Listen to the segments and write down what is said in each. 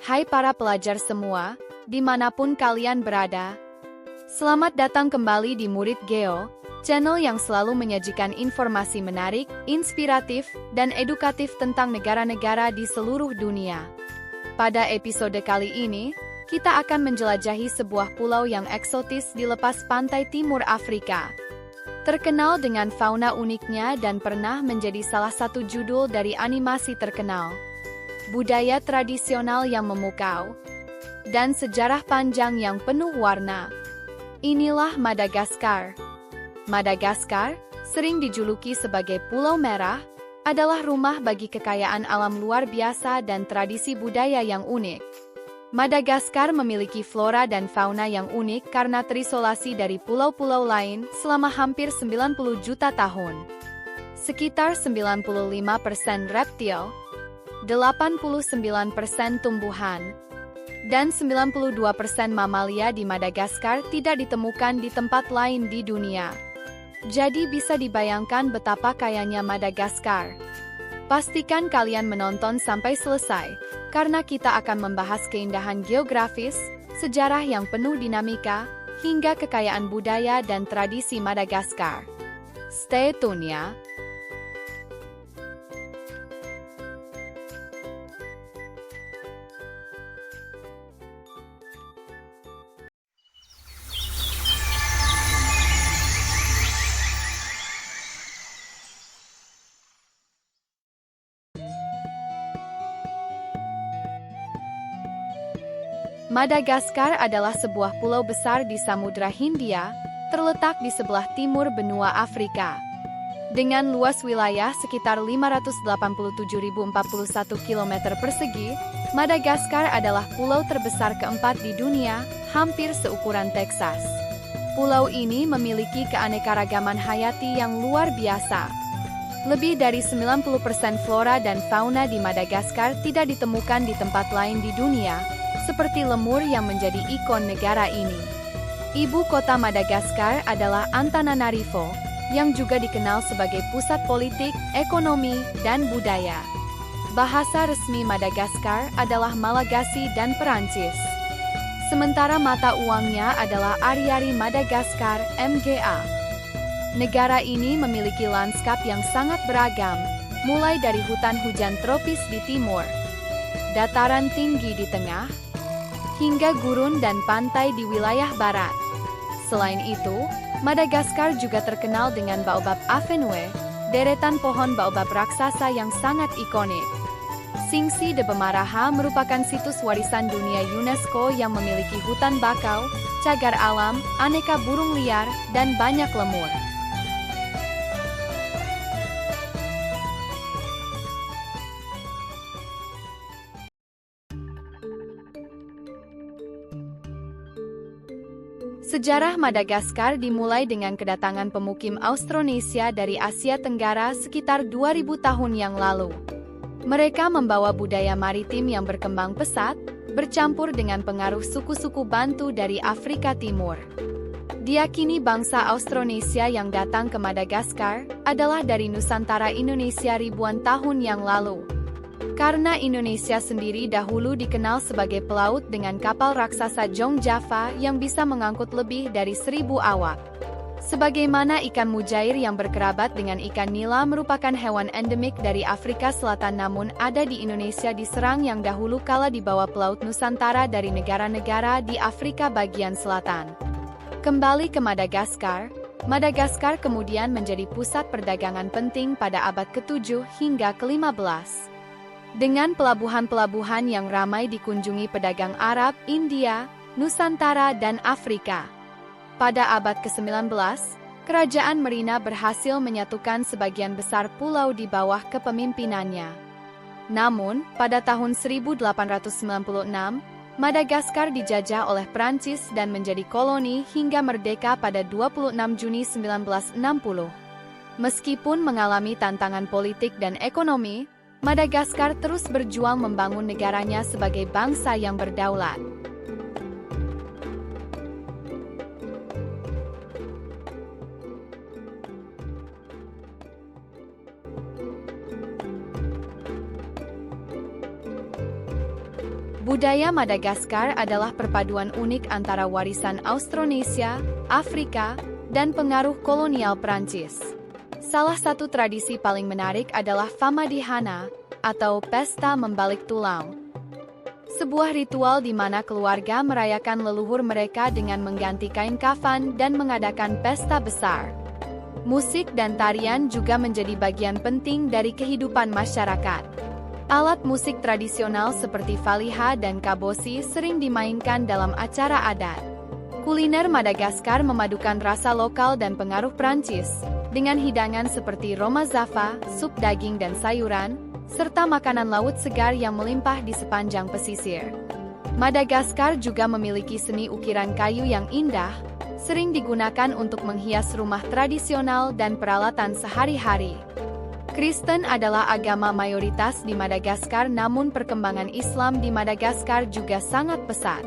Hai para pelajar semua, dimanapun kalian berada. Selamat datang kembali di Murid Geo, channel yang selalu menyajikan informasi menarik, inspiratif, dan edukatif tentang negara-negara di seluruh dunia. Pada episode kali ini, kita akan menjelajahi sebuah pulau yang eksotis di lepas pantai timur Afrika. Terkenal dengan fauna uniknya dan pernah menjadi salah satu judul dari animasi terkenal. Budaya tradisional yang memukau, dan sejarah panjang yang penuh warna. Inilah Madagaskar. Madagaskar, sering dijuluki sebagai Pulau Merah, adalah rumah bagi kekayaan alam luar biasa dan tradisi budaya yang unik. Madagaskar memiliki flora dan fauna yang unik karena terisolasi dari pulau-pulau lain selama hampir 90 juta tahun. Sekitar 95% reptil, 89% tumbuhan, dan 92% mamalia di Madagaskar tidak ditemukan di tempat lain di dunia. Jadi bisa dibayangkan betapa kayanya Madagaskar. Pastikan kalian menonton sampai selesai, karena kita akan membahas keindahan geografis, sejarah yang penuh dinamika, hingga kekayaan budaya dan tradisi Madagaskar. Stay tune ya! Madagaskar adalah sebuah pulau besar di Samudra Hindia, terletak di sebelah timur benua Afrika. Dengan luas wilayah sekitar 587.041 km persegi, Madagaskar adalah pulau terbesar keempat di dunia, hampir seukuran Texas. Pulau ini memiliki keanekaragaman hayati yang luar biasa. Lebih dari 90% flora dan fauna di Madagaskar tidak ditemukan di tempat lain di dunia, seperti lemur yang menjadi ikon negara ini. Ibu kota Madagaskar adalah Antananarivo, yang juga dikenal sebagai pusat politik, ekonomi, dan budaya. Bahasa resmi Madagaskar adalah Malagasy dan Perancis. Sementara mata uangnya adalah Ariary Madagaskar, MGA. Negara ini memiliki lanskap yang sangat beragam, mulai dari hutan hujan tropis di timur, dataran tinggi di tengah, hingga gurun dan pantai di wilayah barat. Selain itu, Madagaskar juga terkenal dengan baobab Avenue, deretan pohon baobab raksasa yang sangat ikonik. Singsi de Bemaraha merupakan situs warisan dunia UNESCO yang memiliki hutan bakau, cagar alam, aneka burung liar, dan banyak lemur. Sejarah Madagaskar dimulai dengan kedatangan pemukim Austronesia dari Asia Tenggara sekitar 2000 tahun yang lalu. Mereka membawa budaya maritim yang berkembang pesat, bercampur dengan pengaruh suku-suku Bantu dari Afrika Timur. Diyakini bangsa Austronesia yang datang ke Madagaskar adalah dari Nusantara Indonesia ribuan tahun yang lalu. Karena Indonesia sendiri dahulu dikenal sebagai pelaut dengan kapal raksasa Jong Java yang bisa mengangkut lebih dari 1000 awak. Sebagaimana ikan mujair yang berkerabat dengan ikan nila merupakan hewan endemik dari Afrika Selatan namun ada di Indonesia diserang yang dahulu kala dibawa pelaut Nusantara dari negara-negara di Afrika bagian selatan. Kembali ke Madagaskar, Madagaskar kemudian menjadi pusat perdagangan penting pada abad ke-7 hingga ke-15. Dengan pelabuhan-pelabuhan yang ramai dikunjungi pedagang Arab, India, Nusantara, dan Afrika. Pada abad ke-19, Kerajaan Merina berhasil menyatukan sebagian besar pulau di bawah kepemimpinannya. Namun, pada tahun 1896, Madagaskar dijajah oleh Prancis dan menjadi koloni hingga merdeka pada 26 Juni 1960. Meskipun mengalami tantangan politik dan ekonomi, Madagaskar terus berjuang membangun negaranya sebagai bangsa yang berdaulat. Budaya Madagaskar adalah perpaduan unik antara warisan Austronesia, Afrika, dan pengaruh kolonial Prancis. Salah satu tradisi paling menarik adalah Famadihana, atau Pesta Membalik Tulang. Sebuah ritual di mana keluarga merayakan leluhur mereka dengan mengganti kain kafan dan mengadakan pesta besar. Musik dan tarian juga menjadi bagian penting dari kehidupan masyarakat. Alat musik tradisional seperti valiha dan kabosi sering dimainkan dalam acara adat. Kuliner Madagaskar memadukan rasa lokal dan pengaruh Prancis, dengan hidangan seperti romazava, sup daging dan sayuran, serta makanan laut segar yang melimpah di sepanjang pesisir. Madagaskar juga memiliki seni ukiran kayu yang indah, sering digunakan untuk menghias rumah tradisional dan peralatan sehari-hari. Kristen adalah agama mayoritas di Madagaskar, namun perkembangan Islam di Madagaskar juga sangat pesat.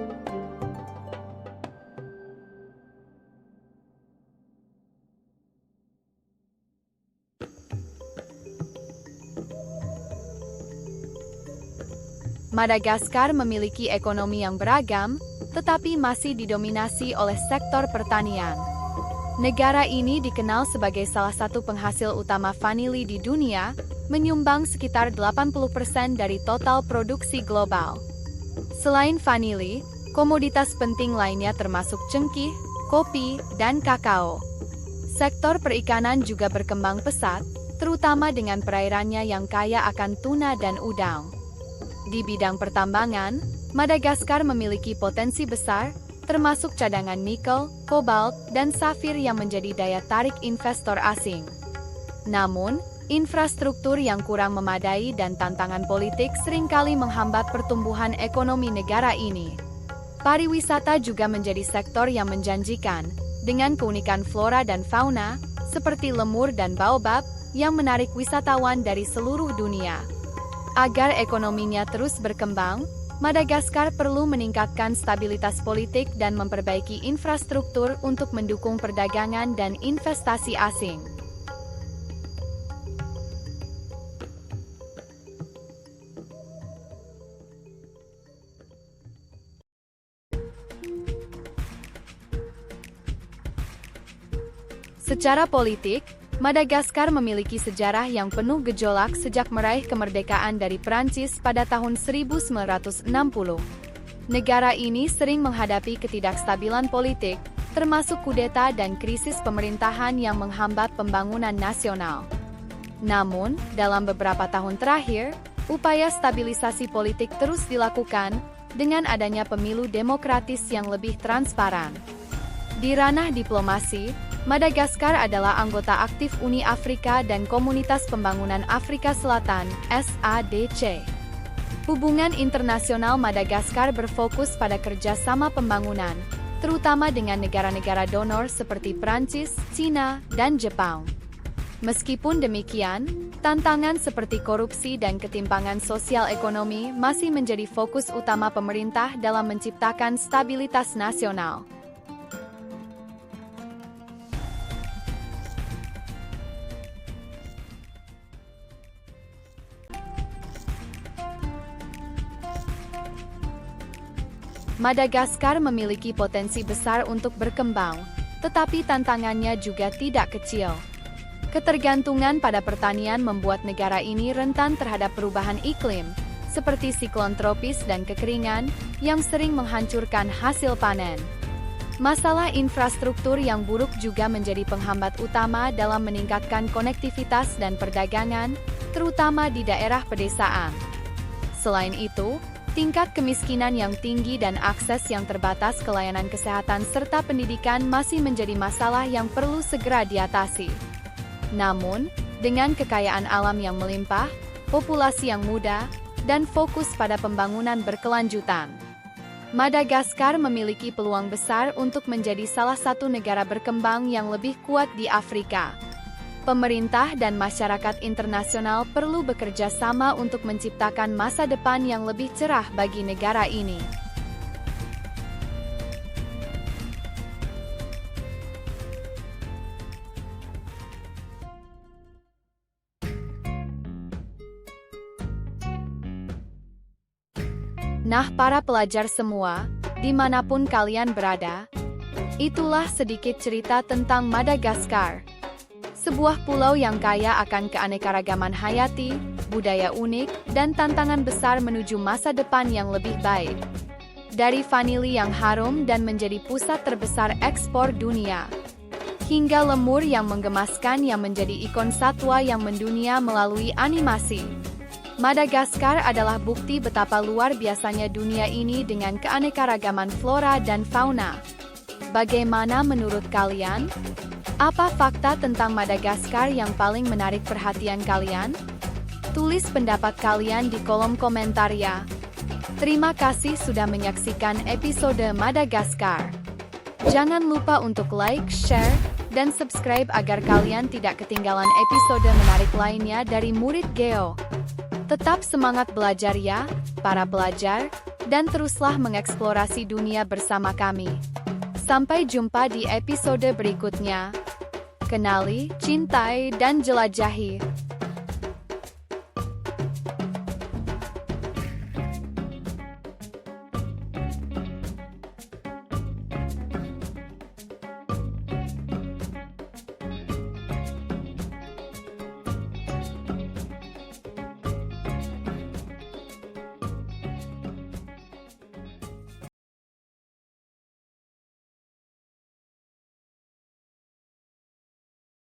Madagaskar memiliki ekonomi yang beragam, tetapi masih didominasi oleh sektor pertanian. Negara ini dikenal sebagai salah satu penghasil utama vanili di dunia, menyumbang sekitar 80% dari total produksi global. Selain vanili, komoditas penting lainnya termasuk cengkih, kopi, dan kakao. Sektor perikanan juga berkembang pesat, terutama dengan perairannya yang kaya akan tuna dan udang. Di bidang pertambangan, Madagaskar memiliki potensi besar, termasuk cadangan nikel, kobalt, dan safir yang menjadi daya tarik investor asing. Namun, infrastruktur yang kurang memadai dan tantangan politik seringkali menghambat pertumbuhan ekonomi negara ini. Pariwisata juga menjadi sektor yang menjanjikan, dengan keunikan flora dan fauna, seperti lemur dan baobab, yang menarik wisatawan dari seluruh dunia. Agar ekonominya terus berkembang, Madagaskar perlu meningkatkan stabilitas politik dan memperbaiki infrastruktur untuk mendukung perdagangan dan investasi asing. Secara politik, Madagaskar memiliki sejarah yang penuh gejolak sejak meraih kemerdekaan dari Prancis pada tahun 1960. Negara ini sering menghadapi ketidakstabilan politik, termasuk kudeta dan krisis pemerintahan yang menghambat pembangunan nasional. Namun, dalam beberapa tahun terakhir, upaya stabilisasi politik terus dilakukan dengan adanya pemilu demokratis yang lebih transparan. Di ranah diplomasi, Madagaskar adalah anggota aktif Uni Afrika dan Komunitas Pembangunan Afrika Selatan (SADC). Hubungan internasional Madagaskar berfokus pada kerjasama pembangunan, terutama dengan negara-negara donor seperti Prancis, Cina, dan Jepang. Meskipun demikian, tantangan seperti korupsi dan ketimpangan sosial ekonomi masih menjadi fokus utama pemerintah dalam menciptakan stabilitas nasional. Madagaskar memiliki potensi besar untuk berkembang, tetapi tantangannya juga tidak kecil. Ketergantungan pada pertanian membuat negara ini rentan terhadap perubahan iklim, seperti siklon tropis dan kekeringan, yang sering menghancurkan hasil panen. Masalah infrastruktur yang buruk juga menjadi penghambat utama dalam meningkatkan konektivitas dan perdagangan, terutama di daerah pedesaan. Selain itu, tingkat kemiskinan yang tinggi dan akses yang terbatas ke layanan kesehatan serta pendidikan masih menjadi masalah yang perlu segera diatasi. Namun, dengan kekayaan alam yang melimpah, populasi yang muda, dan fokus pada pembangunan berkelanjutan, Madagaskar memiliki peluang besar untuk menjadi salah satu negara berkembang yang lebih kuat di Afrika. Pemerintah dan masyarakat internasional perlu bekerja sama untuk menciptakan masa depan yang lebih cerah bagi negara ini. Nah, para pelajar semua, dimanapun kalian berada, itulah sedikit cerita tentang Madagaskar. Sebuah pulau yang kaya akan keanekaragaman hayati, budaya unik, dan tantangan besar menuju masa depan yang lebih baik. Dari vanili yang harum dan menjadi pusat terbesar ekspor dunia, hingga lemur yang menggemaskan yang menjadi ikon satwa yang mendunia melalui animasi. Madagaskar adalah bukti betapa luar biasanya dunia ini dengan keanekaragaman flora dan fauna. Bagaimana menurut kalian? Apa fakta tentang Madagaskar yang paling menarik perhatian kalian? Tulis pendapat kalian di kolom komentar ya. Terima kasih sudah menyaksikan episode Madagaskar. Jangan lupa untuk like, share, dan subscribe agar kalian tidak ketinggalan episode menarik lainnya dari Murid Geo. Tetap semangat belajar ya, para pelajar, dan teruslah mengeksplorasi dunia bersama kami. Sampai jumpa di episode berikutnya. Kenali, cintai, dan jelajahi.